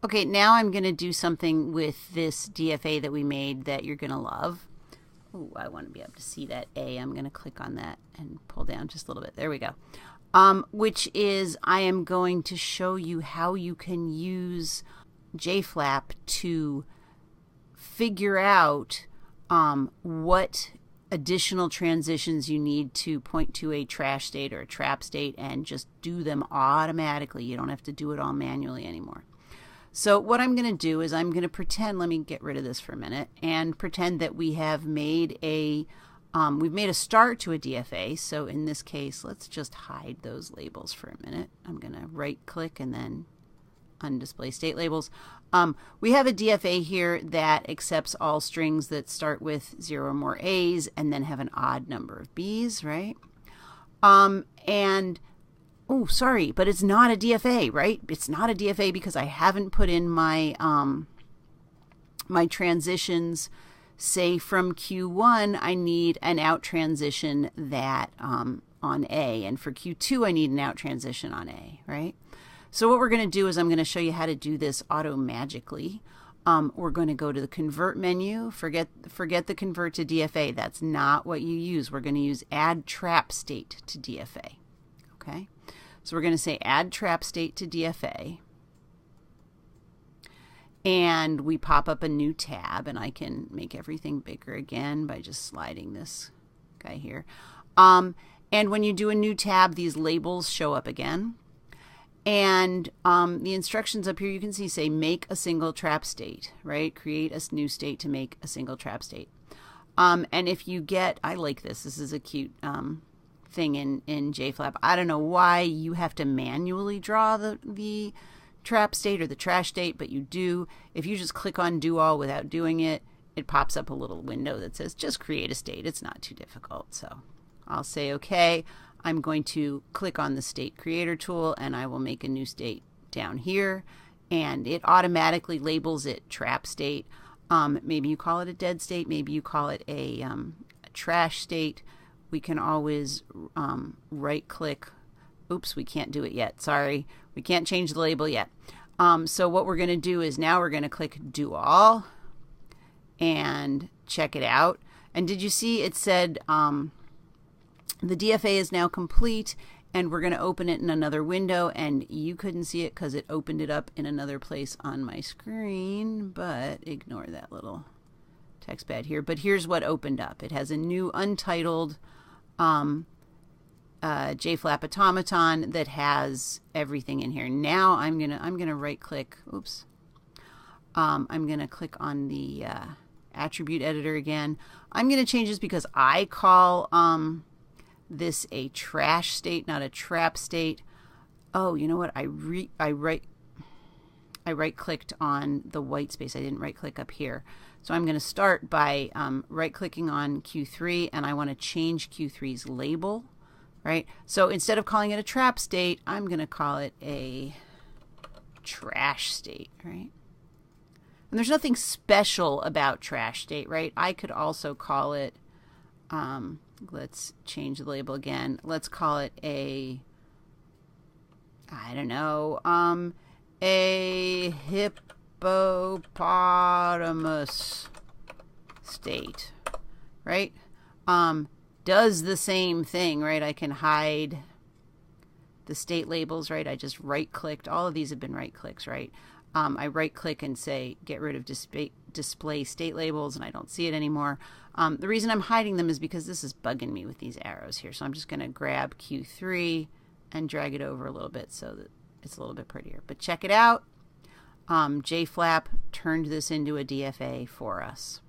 Okay, now I'm going to do something with this DFA that we made that you're going to love. Oh, I want to be able to see that A. I'm going to click on that and pull down just a little bit. There we go. Which is I am going to show you how you can use JFLAP to figure out what additional transitions you need to point to a trash state or a trap state and just do them automatically. You don't have to do it all manually anymore. So what I'm going to do is I'm going to pretend, let me get rid of this for a minute, and pretend that we have made a, we've made a start to a DFA. So in this case, let's just hide those labels for a minute. I'm going to right click and then undisplay state labels. We have a DFA here that accepts all strings that start with 0 or more A's and then have an odd number of B's, right? Oh, sorry, but it's not a DFA, right? It's not a DFA because I haven't put in my my transitions. Say from Q1, I need an out transition that on A, and for Q2, I need an out transition on A, right? So what we're going to do is I'm going to show you how to do this auto-magically. We're going to go to the convert menu. Forget the convert to DFA. That's not what you use. We're going to use add trap state to DFA. Okay? So we're going to say add trap state to DFA. And we pop up a new tab, and I can make everything bigger again by just sliding this guy here. And when you do a new tab, these labels show up again. And the instructions up here, you can see say make a single trap state, right? Create a new state to make a single trap state. And if you get, I like this. This is a cute thing in JFLAP. I don't know why you have to manually draw the trap state or the trash state, but you do. If you just click on do all without doing it, it pops up a little window that says just create a state. It's not too difficult. So I'll say okay. I'm going to click on the state creator tool and I will make a new state down here, and it automatically labels it trap state. Maybe you call it a dead state, maybe you call it a trash state. We can always right click. Oops, we can't do it yet. Sorry, we can't change the label yet. So what we're going to do is now we're going to click do all and check it out. And did you see it said the DFA is now complete, and we're going to open it in another window, and you couldn't see it because it opened it up in another place on my screen, but ignore that little text pad here. But here's what opened up. It has a new untitled JFLAP automaton that has everything in here. Now I'm gonna right click. Oops. I'm gonna click on the attribute editor again. I'm gonna change this because I call this a trash state, not a trap state. Oh, you know what? I right clicked on the white space. I didn't right click up here. So I'm going to start by right clicking on Q3, and I want to change Q3's label, right? So instead of calling it a trap state, I'm going to call it a trash state, right? And there's nothing special about trash state, right? I could also call it let's change the label again. Let's call it a, I don't know, a hippopotamus state, right? Does the same thing, right? I can hide the state labels, right? I just right clicked. All of these have been right clicks, right? I right click and say get rid of display state labels, and I don't see it anymore. The reason I'm hiding them is because this is bugging me with these arrows here. So I'm just going to grab Q3 and drag it over a little bit so that it's a little bit prettier. But check it out. JFLAP turned this into a DFA for us.